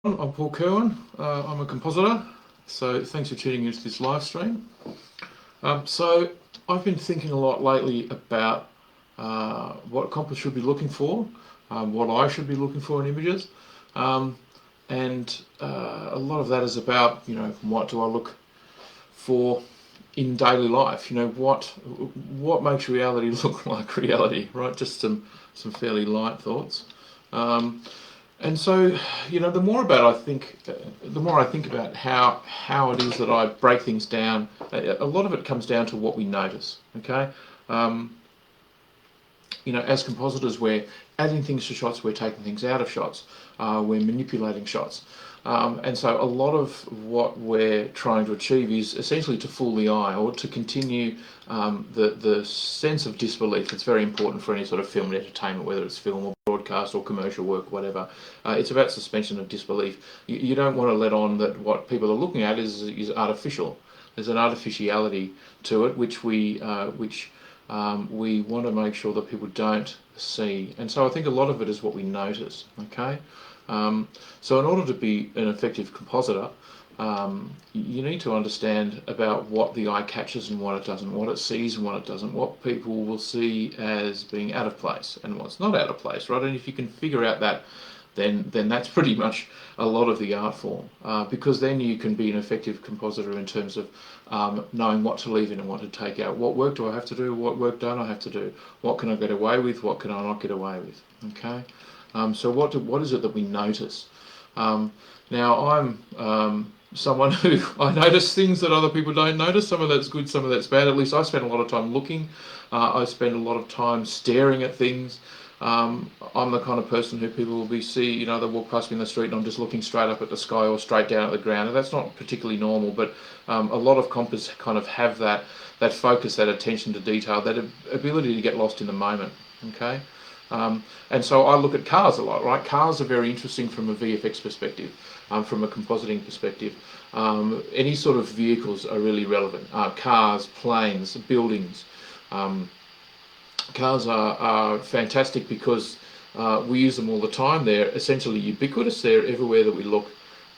I'm Paul Kerwin. I'm a compositor, so thanks for tuning into this live stream. So I've been thinking a lot lately about what composists should be looking for, what I should be looking for in images, um, and a lot of that is about, what do I look for in daily life? What makes reality look like reality, right? Just some fairly light thoughts. Um, and so, the more I think about how it is that I break things down. A lot of it comes down to what we notice. Okay, um, as compositors, we're adding things to shots, we're taking things out of shots, we're manipulating shots. And so a lot of what we're trying to achieve is essentially to fool the eye or to continue the sense of disbelief that's very important for any sort of film and entertainment, whether it's film or broadcast or commercial work, whatever. It's about suspension of disbelief. You don't want to let on that what people are looking at is artificial. There's an artificiality to it which we want to make sure that people don't see. And so I think a lot of it is what we notice. Okay, so in order to be an effective compositor, you need to understand about what the eye catches and what it doesn't, what it sees and what it doesn't, what people will see as being out of place and what's not out of place, right? And if you can figure out that, then that's pretty much a lot of the art form, because then you can be an effective compositor in terms of knowing what to leave in and what to take out. What work do I have to do? What work don't I have to do? What can I get away with? What can I not get away with? Okay. So what is it that we notice? Now I'm someone who I notice things that other people don't notice. Some of that's good, some of that's bad. At least I spend a lot of time looking. I spend a lot of time staring at things. I'm the kind of person who people will they walk past me in the street and I'm just looking straight up at the sky or straight down at the ground. And that's not particularly normal, but a lot of composists kind of have that focus, that attention to detail, that ability to get lost in the moment. Okay. And so I look at cars a lot, right? Cars are very interesting from a VFX perspective, from a compositing perspective. Any sort of vehicles are really relevant. Cars, planes, buildings. Um, Cars are fantastic because we use them all the time. They're essentially ubiquitous. They're everywhere that we look.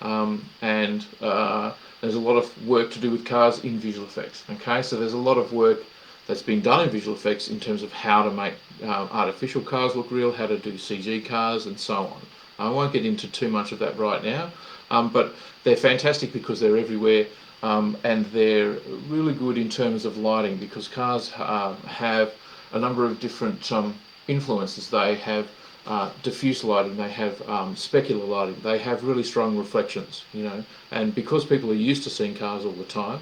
And there's a lot of work to do with cars in visual effects. Okay, so there's a lot of work that's been done in visual effects in terms of how to make artificial cars look real, how to do CG cars, and so on. I won't get into too much of that right now, but they're fantastic because they're everywhere, and they're really good in terms of lighting because cars have a number of different influences. They have diffuse lighting, they have specular lighting, they have really strong reflections, and because people are used to seeing cars all the time,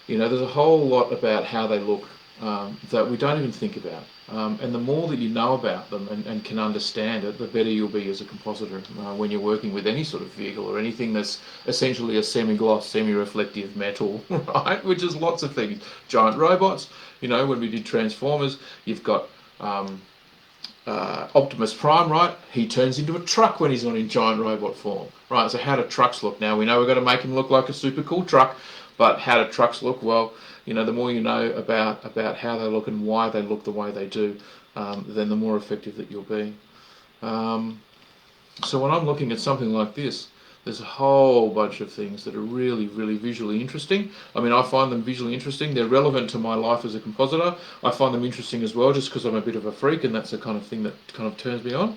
there's a whole lot about how they look that we don't even think about. And the more that you know about them and can understand it, the better you'll be as a compositor when you're working with any sort of vehicle or anything that's essentially a semi-gloss, semi-reflective metal, right? Which is lots of things. Giant robots, when we did Transformers, you've got Optimus Prime, right? He turns into a truck when he's not in giant robot form, right? So how do trucks look? Now we know we've got to make him look like a super cool truck, but how do trucks look? Well, the more you know about how they look and why they look the way they do, then the more effective that you'll be. So when I'm looking at something like this, there's a whole bunch of things that are really, really visually interesting. I mean, I find them visually interesting. They're relevant to my life as a compositor. I find them interesting as well just because I'm a bit of a freak and that's the kind of thing that kind of turns me on.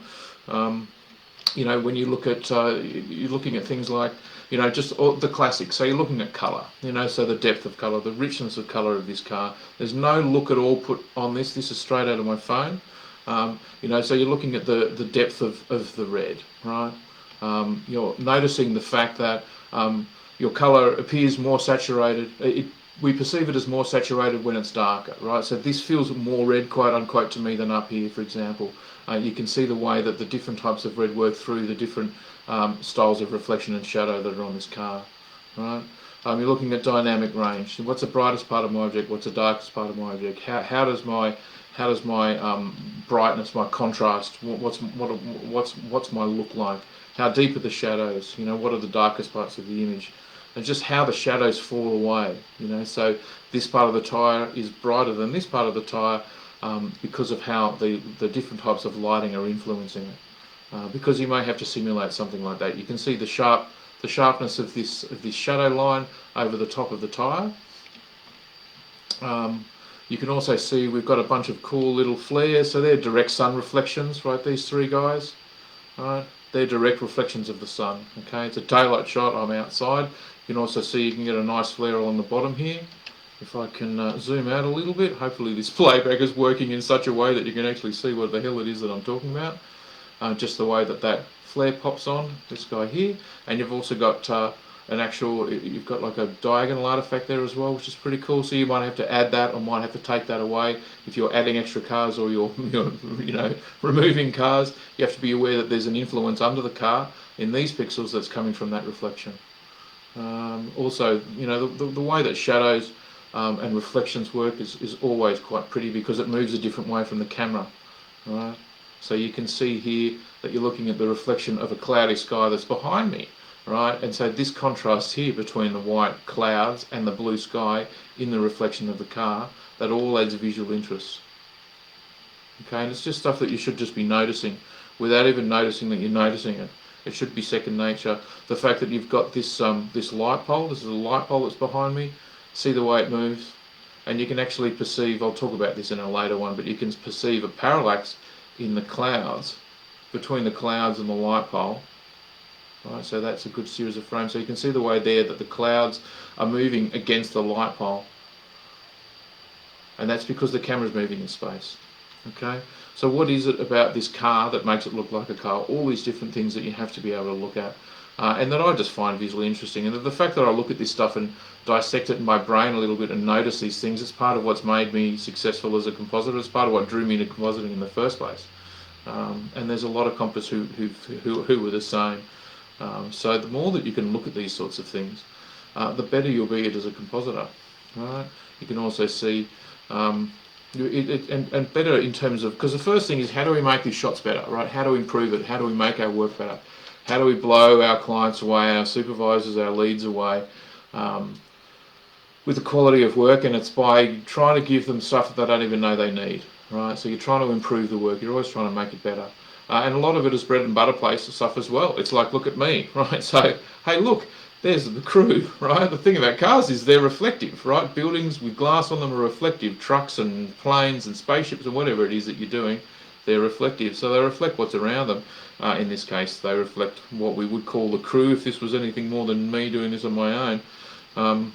When you look at, you're looking at things like, just the classics. So you're looking at colour, so the depth of colour, the richness of colour of this car. There's no look at all put on this. This is straight out of my phone. So you're looking at the depth of the red, right? You're noticing the fact that your colour appears more saturated. We perceive it as more saturated when it's darker, right? So this feels more red, quote unquote, to me than up here, for example. You can see the way that the different types of red work through the different styles of reflection and shadow that are on this car, right? You're looking at dynamic range. What's the brightest part of my object? What's the darkest part of my object? How does my brightness, my contrast, what's my look like? How deep are the shadows? What are the darkest parts of the image? And just how the shadows fall away. So this part of the tyre is brighter than this part of the tyre because of how the different types of lighting are influencing it. because you may have to simulate something like that. You can see the sharpness of this shadow line over the top of the tyre. You can also see we've got a bunch of cool little flares, so they're direct sun reflections, right? These three guys, right? They're direct reflections of the sun. Okay, it's a daylight shot. I'm outside. You can also see you can get a nice flare along the bottom here. If I can zoom out a little bit, hopefully this playback is working in such a way that you can actually see what the hell it is that I'm talking about. Just the way that flare pops on, this guy here, and you've also got you've got like a diagonal artifact there as well, which is pretty cool. So you might have to add that, or might have to take that away if you're adding extra cars, or you're removing cars. You have to be aware that there's an influence under the car in these pixels that's coming from that reflection. Also, the way that shadows and reflections work is always quite pretty, because it moves a different way from the camera, right? So you can see here that you're looking at the reflection of a cloudy sky that's behind me, right? And so this contrast here between the white clouds and the blue sky in the reflection of the car, that all adds visual interest. Okay, and it's just stuff that you should just be noticing without even noticing that you're noticing it. It should be second nature. The fact that you've got this light pole, this is a light pole that's behind me, see the way it moves, and you can actually perceive, I'll talk about this in a later one, but you can perceive a parallax in the clouds, between the clouds and the light pole. Right, so that's a good series of frames. So you can see the way there that the clouds are moving against the light pole, and that's because the camera's moving in space. Okay, so what is it about this car that makes it look like a car? All these different things that you have to be able to look at, and that I just find visually interesting. And the fact that I look at this stuff and dissect it in my brain a little bit and notice these things, it's part of what's made me successful as a compositor. It's part of what drew me into compositing in the first place. And there's a lot of composites who were the same. So the more that you can look at these sorts of things, the better you'll be as a compositor. Right? You can also see and better in terms of, because the first thing is, how do we make these shots better, right? How do we improve it? How do we make our work better? How do we blow our clients away, our supervisors, our leads away with the quality of work? And it's by trying to give them stuff that they don't even know they need, right? So you're trying to improve the work. You're always trying to make it better. And a lot of it is bread and butter place stuff as well. It's like, look at me, right? So, hey, look, there's the crew, right? The thing about cars is they're reflective, right? Buildings with glass on them are reflective. Trucks and planes and spaceships and whatever it is that you're doing, they're reflective. So they reflect what's around them. In this case, they reflect what we would call the crew, if this was anything more than me doing this on my own.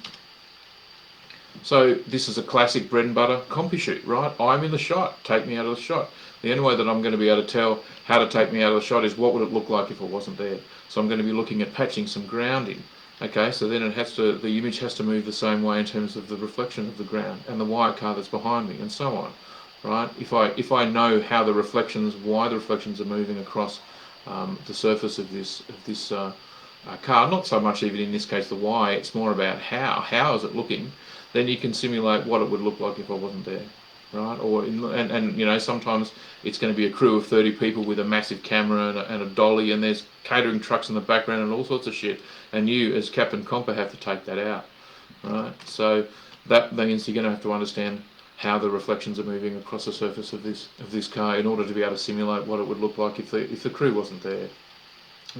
So this is a classic bread and butter compy shoot, right? I'm in the shot, take me out of the shot. The only way that I'm going to be able to tell how to take me out of the shot is what would it look like if it wasn't there. So I'm going to be looking at patching some ground in. Okay, so then the image has to move the same way in terms of the reflection of the ground and the white car that's behind me, and so on, right? If I know how why the reflections are moving across the surface of this car, not so much even in this case the why, it's more about how is it looking, then you can simulate what it would look like if I wasn't there, right? Or sometimes it's going to be a crew of 30 people with a massive camera and a dolly, and there's catering trucks in the background and all sorts of shit, and you as Captain Compa have to take that out, right? So that means you're going to have to understand how the reflections are moving across the surface of this car in order to be able to simulate what it would look like if the crew wasn't there.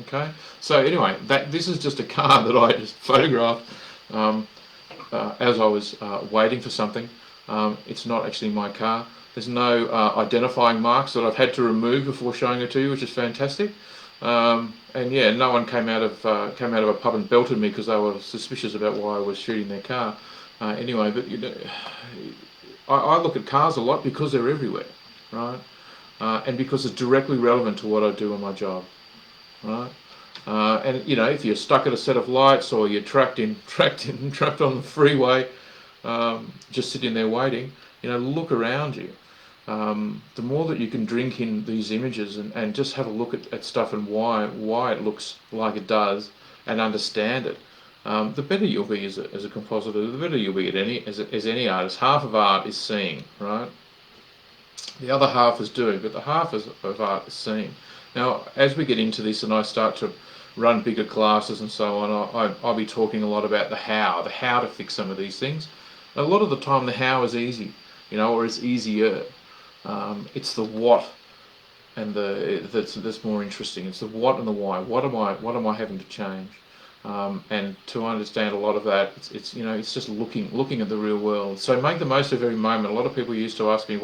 Okay, so anyway, this is just a car that I just photographed as I was waiting for something. It's not actually my car. There's no identifying marks that I've had to remove before showing it to you, which is fantastic. And yeah, no one came out of a pub and belted me because they were suspicious about why I was shooting their car. Anyway, but I look at cars a lot because they're everywhere, right? And because it's directly relevant to what I do on my job, right? And if you're stuck at a set of lights, or you're trapped on the freeway, just sitting there waiting, look around you. The more that you can drink in these images and just have a look at stuff and why it looks like it does, and understand it, the better you'll be as a compositor. The better you'll be as any artist. Half of art is seeing, right? The other half is doing, but the half of art is seeing. Now, as we get into this and I start to run bigger classes and so on, I'll be talking a lot about the how to fix some of these things. A lot of the time the how is easy, or it's easier. It's the what that's more interesting. It's the what and the why. What am I having to change? And to understand a lot of that, it's just looking at the real world. So make the most of every moment. A lot of people used to ask me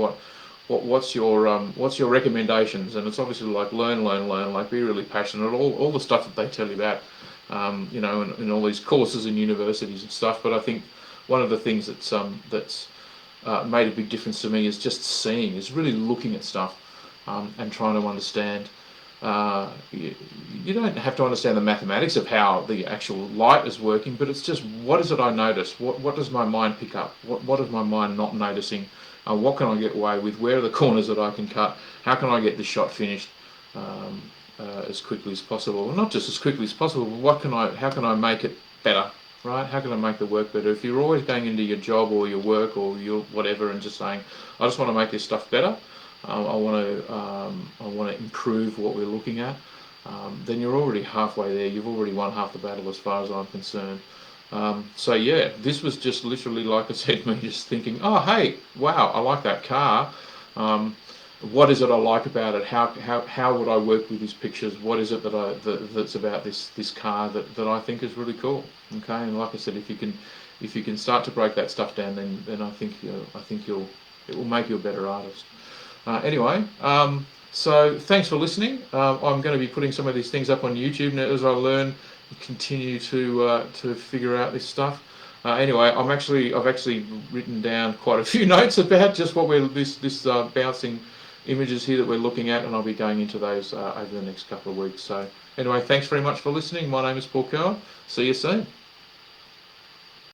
what's your recommendations, and it's obviously like learn, like be really passionate. All the stuff that they tell you about, in all these courses in universities and stuff. But I think one of the things that's made a big difference to me is really looking at stuff, and trying to understand. You don't have to understand the mathematics of how the actual light is working, but it's just, what is it I notice? What does my mind pick up? What is my mind not noticing? What can I get away with? Where are the corners that I can cut? How can I get this shot finished as quickly as possible? Well, not just as quickly as possible, but how can I make it better? Right? How can I make the work better? If you're always going into your job or your work or your whatever and just saying, I just want to make this stuff better, I want to improve what we're looking at, then you're already halfway there. You've already won half the battle as far as I'm concerned. So yeah, this was just literally, like I said, me just thinking, oh hey, wow, I like that car. What is it I like about it? How would I work with these pictures? What is it that's about this car that I think is really cool? Okay, and like I said, if you can start to break that stuff down, then I think it will make you a better artist. Anyway, so thanks for listening. I'm going to be putting some of these things up on YouTube now as I learn and continue to figure out this stuff. Anyway, I've actually written down quite a few notes about just what this bouncing images here that we're looking at, and I'll be going into those over the next couple of weeks. So anyway, thanks very much for listening. My name is Paul Cowan. See you soon.